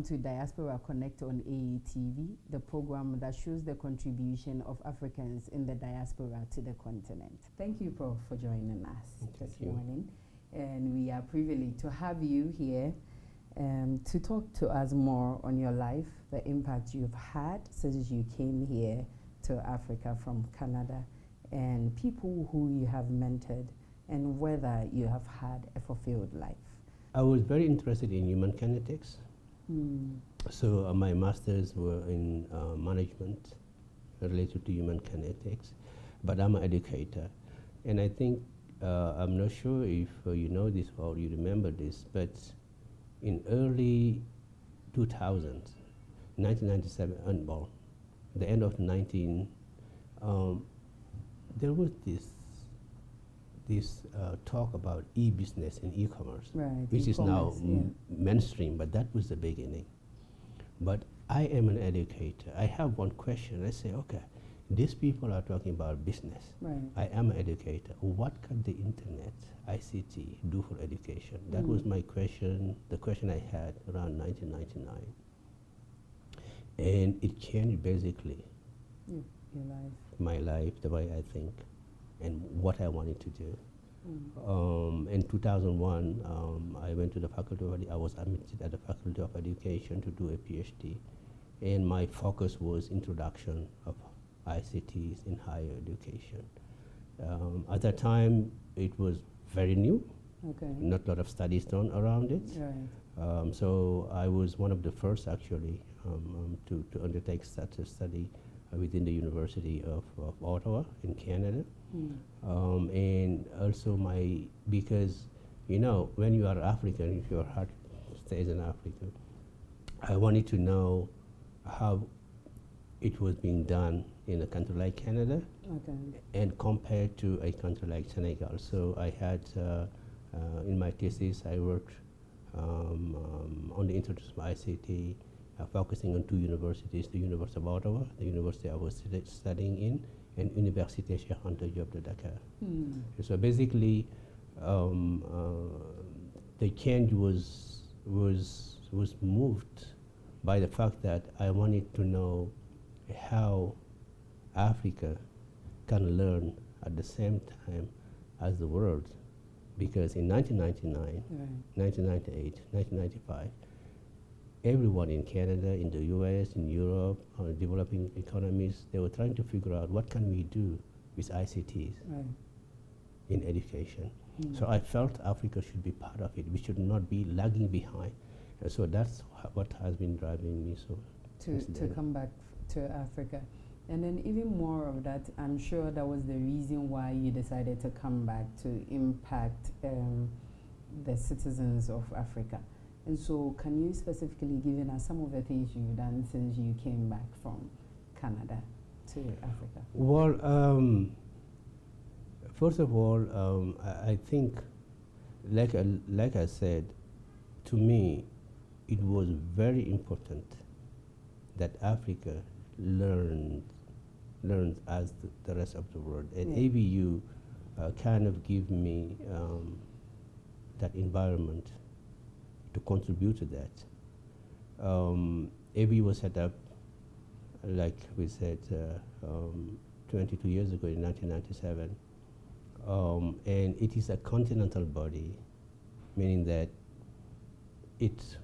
to Diaspora Connect on AATV, the program that shows the contribution of Africans in the diaspora to the continent. Thank you, Prof, for joining us this morning. And we are privileged to have you here to talk to us more on your life, the impact you've had since you came here to Africa from Canada, and people who you have mentored, and whether you have had a fulfilled life. I was very interested in human kinetics. So my masters were in management related to human kinetics, but I'm an educator. And I think, I'm not sure if you know this or you remember this, but in early 2000s, 1997, well, the end of 19, there was this talk about e-business and e-commerce, which is now mainstream, but that was the beginning. But I am an educator. I have one question. I say, okay, these people are talking about business. I am an educator. What can the internet, ICT, do for education? That was my question, the question I had around 1999. And it changed basically your life. My life, the way I think, and what I wanted to do. In 2001, I went to the Faculty of I was admitted at the Faculty of Education to do a PhD, and my focus was introduction of ICTs in higher education. At that time, it was very new. Not a lot of studies done around it. So I was one of the first actually to undertake such a study within the University of Ottawa in Canada. And also because, you know, when you are African, if your heart stays in Africa, I wanted to know how it was being done in a country like Canada and compared to a country like Senegal. So I had, in my thesis, I worked on the introduction of ICT, focusing on two universities, the University of Ottawa, the university I was studying in, and Université Cheikh Anta Diop de Dakar. So basically, the change was moved by the fact that I wanted to know how Africa can learn at the same time as the world. Because in 1999, 1998, 1995, everyone in Canada, in the US, in Europe, developing economies, they were trying to figure out what can we do with ICTs in education. So I felt Africa should be part of it. We should not be lagging behind. And so that's what has been driving me to come back to Africa. And then even more of that, I'm sure that was the reason why you decided to come back to impact the citizens of Africa. And so can you specifically give us some of the things you've done since you came back from Canada to Africa? Well, first of all, I think, like I said, to me, it was very important that Africa learns as the rest of the world. And ABU kind of give me that environment to contribute to that. ABU was set up, like we said, 22 years ago in 1997. And it is a continental body, meaning that it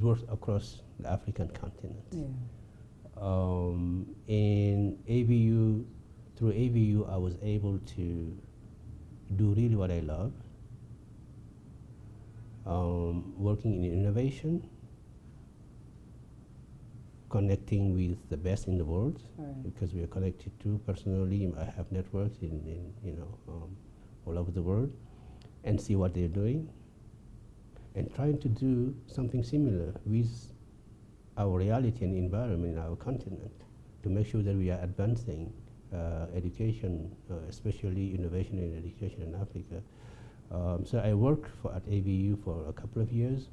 works across the African continent. In ABU, through ABU, I was able to do really what I love, working in innovation, connecting with the best in the world, because we are connected to, personally, I have networks in all over the world, and see what they're doing, and trying to do something similar with our reality and environment in our continent to make sure that we are advancing education, especially innovation in education in Africa. So I worked at ABU for a couple of years.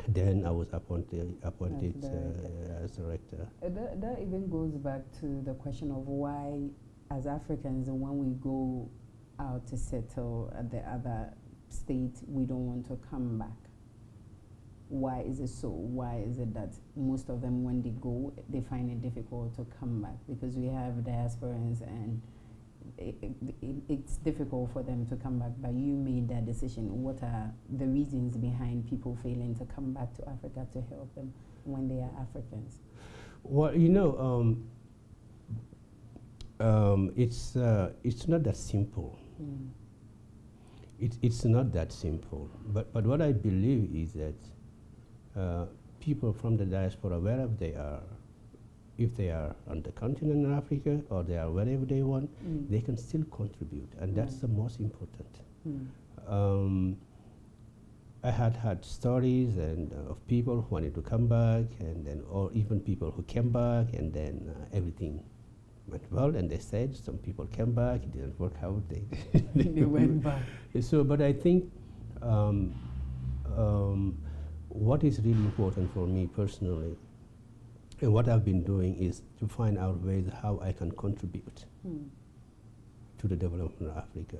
Then I was appointed as director. That even goes back to the question of why, as Africans, when we go out to settle at the other state, we don't want to come back. Why is it so? Why is it that most of them, when they go, they find it difficult to come back? Because we have diasporans and it's difficult for them to come back, but you made that decision. What are the reasons behind people failing to come back to Africa to help them when they are Africans? Well, you know, it's not that simple. It's not that simple. But what I believe is that people from the diaspora, wherever they are, if they are on the continent of Africa or they are wherever they want, they can still contribute, and that's the most important. I had stories of people who wanted to come back, and then, or even people who came back, and then everything went well, and they said some people came back, it didn't work out, they went back. So, but I think what is really important for me personally, and what I've been doing, is to find out ways how I can contribute to the development of Africa.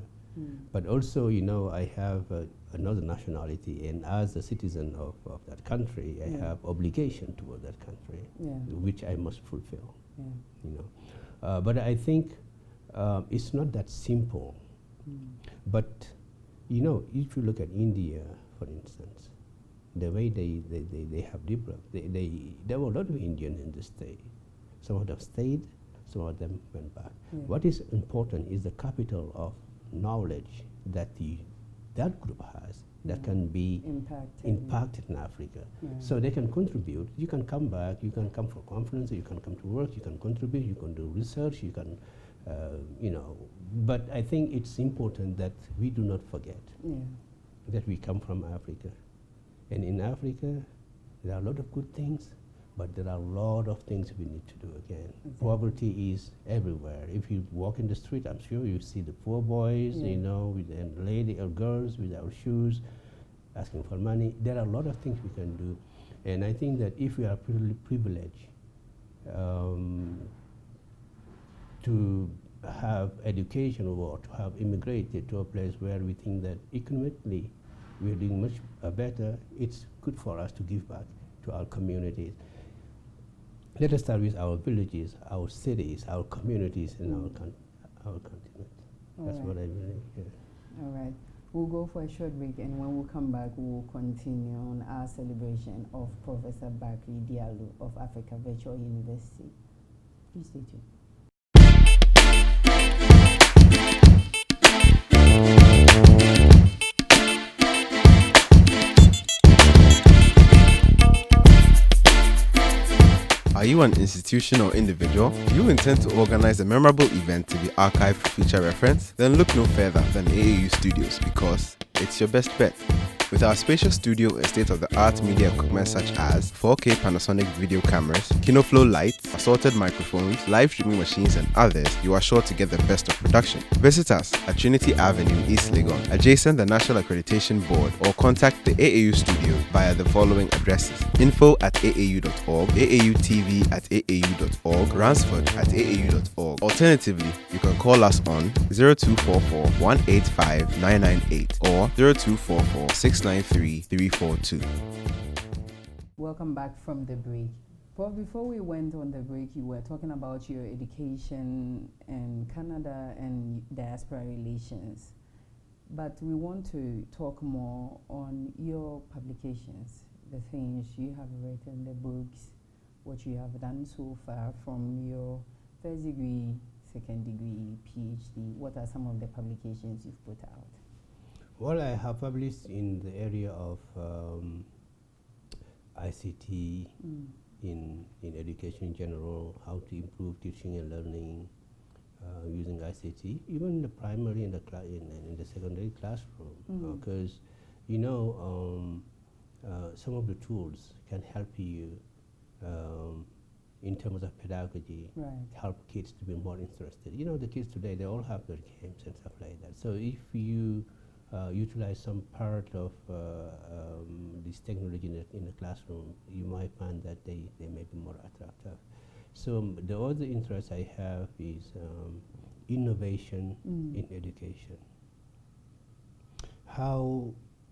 But also, you know, I have another nationality, and as a citizen of that country, I have obligation toward that country, which I must fulfill. You know, but I think it's not that simple. But you know, if you look at India, for instance, the way they have developed, there were a lot of Indians in the state. Some of them stayed, some of them went back. What is important is the capital of knowledge that that group has that can be impacted in Africa. So they can contribute. You can come back, you can come for conferences, you can come to work, you can contribute, you can do research, you can, you know. But I think it's important that we do not forget that we come from Africa. And in Africa, there are a lot of good things, but there are a lot of things we need to do again. Poverty is everywhere. If you walk in the street, I'm sure you see the poor boys, you know, and lady or girls without shoes, asking for money. There are a lot of things we can do. And I think that if we are privileged to have education or to have immigrated to a place where we think that economically we're doing much better, it's good for us to give back to our communities. Let us start with our villages, our cities, our communities, and our continent. That's what I believe. All right. We'll go for a short break, and when we come back, we'll continue on our celebration of Professor Bakary Diallo of Africa Virtual University. Please stay tuned. Are you an institution or individual? Do you intend to organize a memorable event to be archived for future reference? Then look no further than AAU Studios, because it's your best bet. With our spacious studio and state-of-the-art media equipment such as 4K Panasonic video cameras, KinoFlow lights, assorted microphones, live streaming machines, and others, you are sure to get the best of production. Visit us at Trinity Avenue, East Legon, adjacent the National Accreditation Board, or contact the AAU Studio via the following addresses: info@aau.org, AAUTV@aau.org, Ransford@aau.org. Alternatively, you can call us on 0244 185 998 or 0244 693 342. Welcome back from the break. But before we went on the break, you were talking about your education in Canada and diaspora relations. But we want to talk more on your publications, the things you have written, the books, what you have done so far from your first degree, second degree, PhD. What are some of the publications you've put out? Well, I have published in the area of ICT, in education in general, how to improve teaching and learning using ICT, even in the primary and in the secondary classroom. Because, you know, some of the tools can help you in terms of pedagogy, help kids to be more interested. You know, the kids today, they all have their games and stuff like that. So if you utilize some part of this technology in the classroom, you might find that they may be more attractive. So the other interest I have is innovation in education.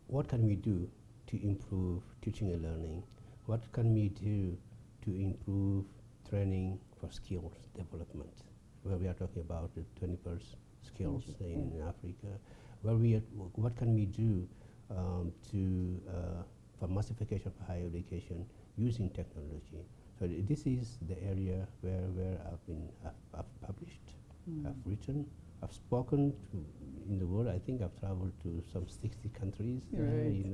What can we do to improve teaching and learning? What can we do to improve training for skills development? Where we are talking about the 21st skills in Africa. What can we do for massification of higher education using technology? So this is the area where I've published, I've written, I've spoken to in the world. I think I've traveled to some 60 countries, right.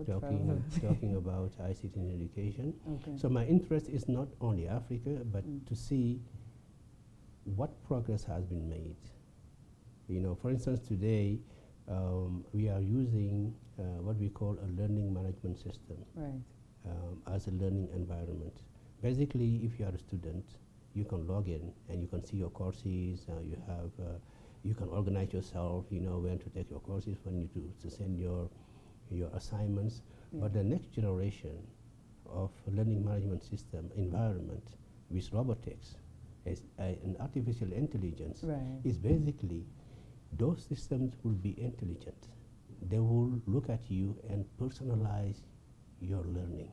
talking about ICT in education. Okay. So my interest is not only Africa, but to see what progress has been made. For instance, today we are using what we call a learning management system, right, as a learning environment. Basically, if you are a student, you can log in and you can see your courses. You can organize yourself. When to take your courses, when you to send your assignments. Yeah. But the next generation of learning management system environment with robotics, as an artificial intelligence, right, is basically those systems will be intelligent. They will look at you and personalize your learning.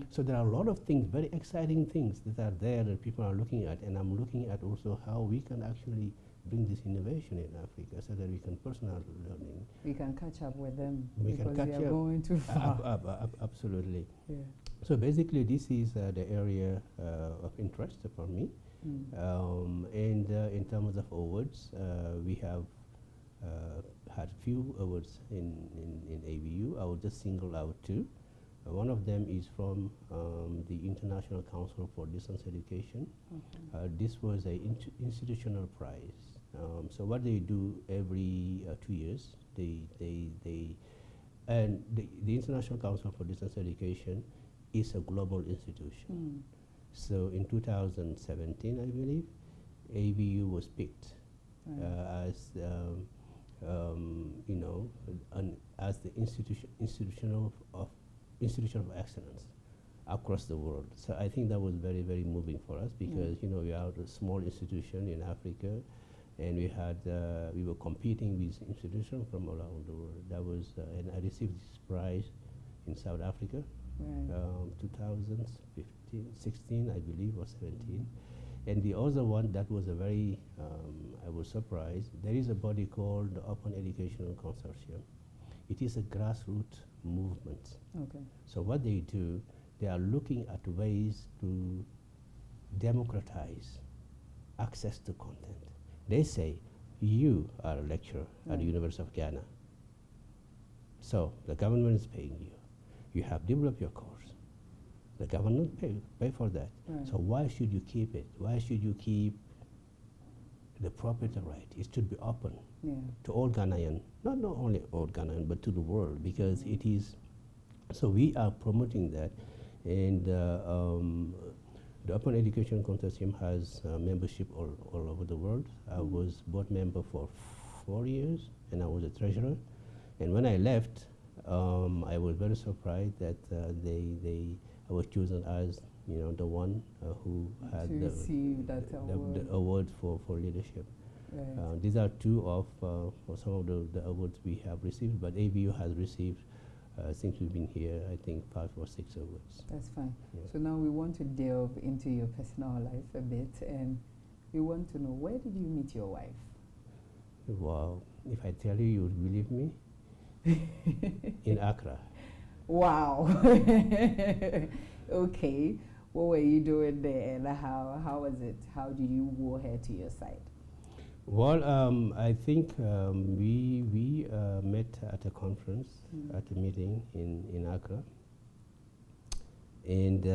So there are a lot of things, very exciting things that are there that people are looking at, and I'm looking at also how we can actually bring this innovation in Africa so that we can personalize learning. We can catch up with them because they are going too far. Absolutely. Yeah. So basically this is the area of interest for me. And in terms of awards, we have had few awards in ABU. I will just single out two. One of them is from the International Council for Distance Education. Okay. This was an institutional prize. So what they do every 2 years, the International Council for Distance Education is a global institution. So in 2017, I believe, ABU was picked as as the institution of excellence across the world. So I think that was very, very moving for us because we are a small institution in Africa, and we were competing with institutions from all around the world. That was and I received this prize in South Africa, 2015, 16, I believe, or 17. And the other one that was a very, I was surprised. There is a body called the Open Educational Consortium. It is a grassroots movement. Okay. So what they do, they are looking at ways to democratize access to content. They say, you are a lecturer at the University of Ghana. So the government is paying you. You have developed your course. The government pay for that. Right. So why should you keep it? Why should you keep the property right? It should be open to all Ghanaians, not only all Ghanaians, but to the world, because it is. So we are promoting that, and the Open Education Consortium has membership all over the world. I was board member for 4 years, and I was a treasurer. And when I left, I was very surprised that I was chosen as the one who had the award for leadership. Right. These are two of some of the awards we have received, but ABU has received since we've been here, I think 5 or 6 awards. That's fine. Yeah. So now we want to delve into your personal life a bit, and we want to know, where did you meet your wife? Wow, if I tell you, you would believe me? In Accra. Wow. Okay. What were you doing there, and how was it? How did you woo her to your side? Well, I think we met at a conference, at a meeting in Accra. And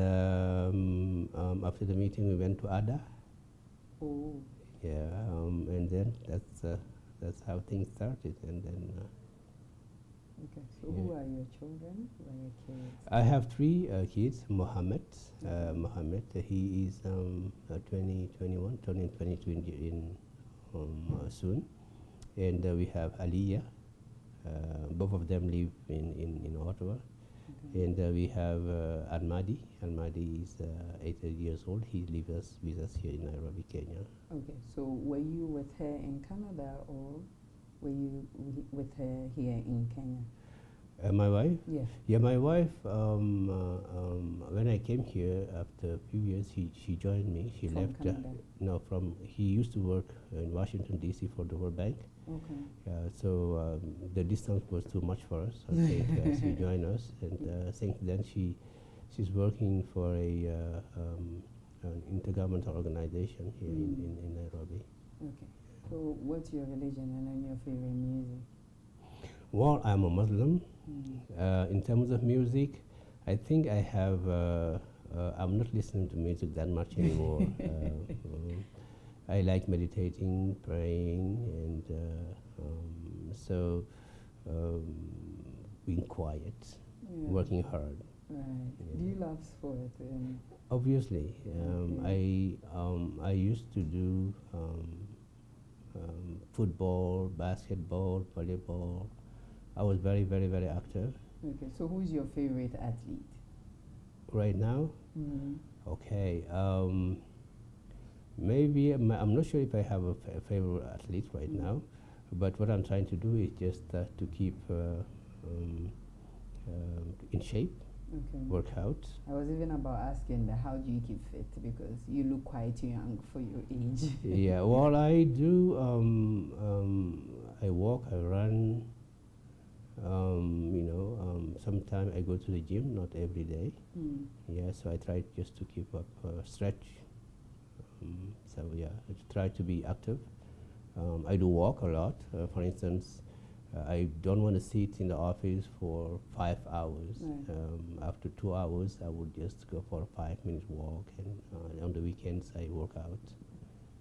after the meeting, we went to Addai. Oh. Yeah, and then that's how things started. And then. Okay, so who are your children? Who are your kids? I have 3 kids. Mohammed, he is 21, turning 22 in soon. And we have Aliyah. Both of them live in Ottawa. Okay. And we have Almadi. Almadi is 8 years old. He lives with us here in Nairobi, Kenya. Okay, so were you with her in Canada, or were you with her here in Kenya? My wife? Yeah. Yeah, my wife, when I came here after a few years, she joined me. She From left. Canada. He used to work in Washington, D.C. for the World Bank. Okay. So the distance was too much for us. I think she joined us, and since then she's working for an intergovernmental organization here in Nairobi. Okay. So what's your religion and then your favorite music? Well, I'm a Muslim. In terms of music, I think I have. I'm not listening to music that much anymore. I like meditating, praying, and being quiet, working hard. Right. Yeah. Do you love sport? Obviously, Okay. I used to do football, basketball, volleyball. I was very, very, very active. Okay. So who's your favorite athlete? Right now, Mm-hmm. okay. Maybe I'm not sure if I have a favorite athlete right now, but what I'm trying to do is just to keep in shape, Okay. work out. I was even about asking that how do you keep fit, because you look quite young for your age. Yeah, well, I do. I walk, I run. Sometimes I go to the gym, not every day. Yeah, so I try just to keep up, stretch. So yeah, I try to be active. I do walk a lot. For instance, I don't want to sit in the office for 5 hours. Right. After 2 hours, I would just go for a 5-minute walk, and on the weekends I work out.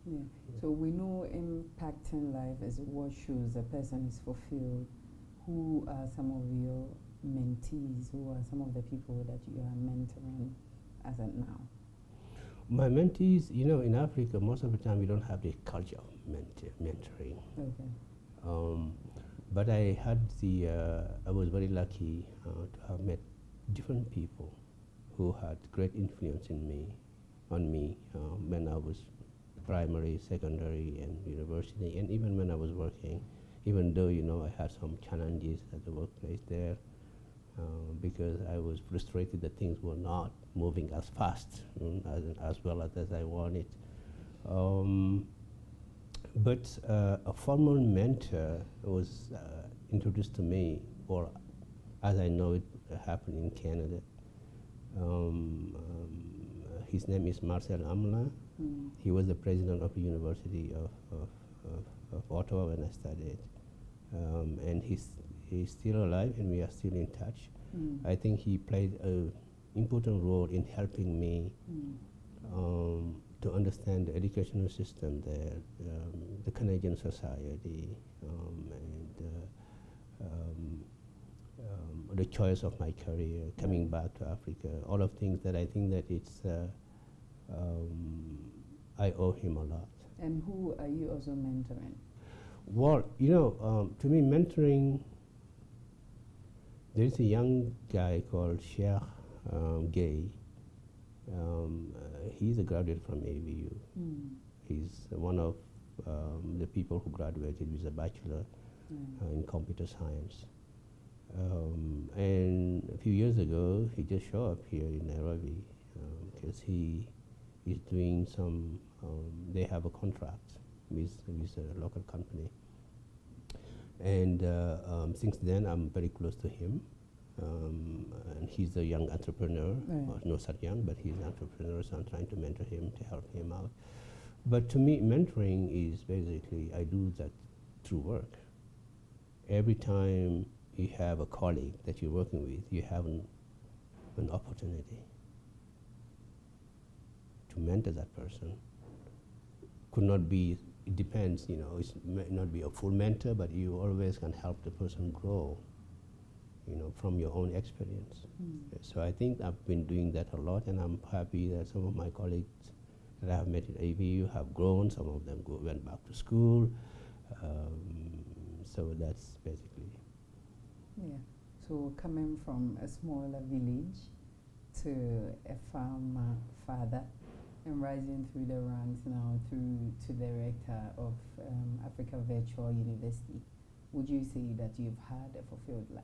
Yeah. So we know impacting life is what shows a person is fulfilled. Who are some of your mentees? Who are some of the people that you are mentoring as of now? My mentees, in Africa, most of the time we don't have the culture of mentoring. Okay. But I was very lucky to have met different people who had great influence on me when I was primary, secondary, and university, and even when I was working. Even though I had some challenges at the workplace there, because I was frustrated that things were not moving as fast as well as I wanted. But a formal mentor was introduced to me, or as I know it happened in Canada. His name is Marcel Amla. He was the president of the University of Ottawa when I studied. And he's still alive, and we are still in touch. I think he played an important role in helping me to understand the educational system there, the Canadian society, and the choice of my career, coming back to Africa, all of things that I think that I owe him a lot. And who are you also mentoring? Well, to me, mentoring, there is a young guy called Sheikh Gay. He's a graduate from AVU. He's one of the people who graduated with a bachelor in computer science. And a few years ago, he just showed up here in Nairobi because he is doing some, they have a contract with a local company. And since then, I'm very close to him. And he's a young entrepreneur, not so young, but he's an entrepreneur, so I'm trying to mentor him to help him out. But to me, mentoring is basically, I do that through work. Every time you have a colleague that you're working with, you have an opportunity to mentor that person. Could not be, it depends, it may not be a full mentor, but you always can help the person grow, from your own experience. So I think I've been doing that a lot, and I'm happy that some of my colleagues that I have met at AVU have grown. Some of them went back to school. So that's basically. Yeah. So coming from a smaller village to a farmer father, and rising through the ranks now to director of Africa Virtual University, would you say that you've had a fulfilled life?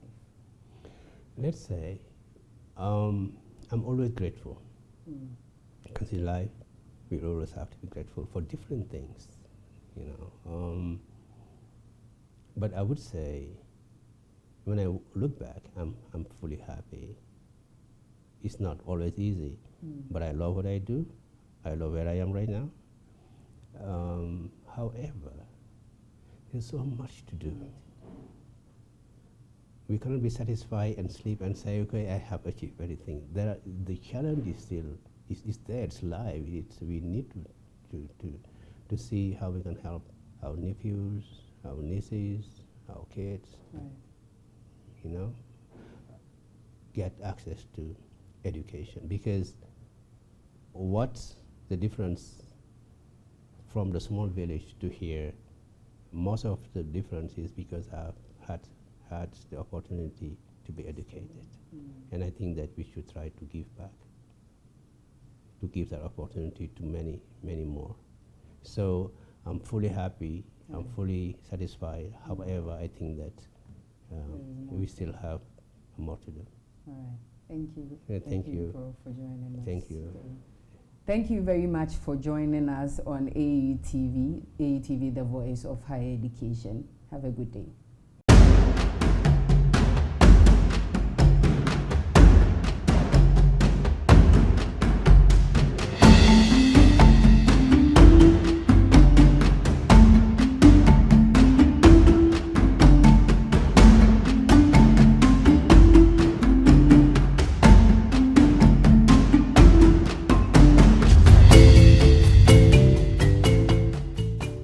Let's say, I'm always grateful. Because in life, we always have to be grateful for different things, you know. But I would say, when I look back, I'm fully happy. It's not always easy, but I love what I do. I love where I am right now. However, there's so much to do. We cannot be satisfied and sleep and say, okay, I have achieved everything. The challenge is still, is there, it's live. We need to see how we can help our nephews, our nieces, our kids, you know, get access to education. Because what's the difference from the small village to here? Most of the difference is because I've had the opportunity to be educated. And I think that we should try to give back, to give that opportunity to many, many more. So I'm fully happy, I'm fully satisfied. However, I think that we still have more to do. All right, thank you. Yeah, thank you for joining us. Thank you. Thank you very much for joining us on AETV, the voice of higher education. Have a good day.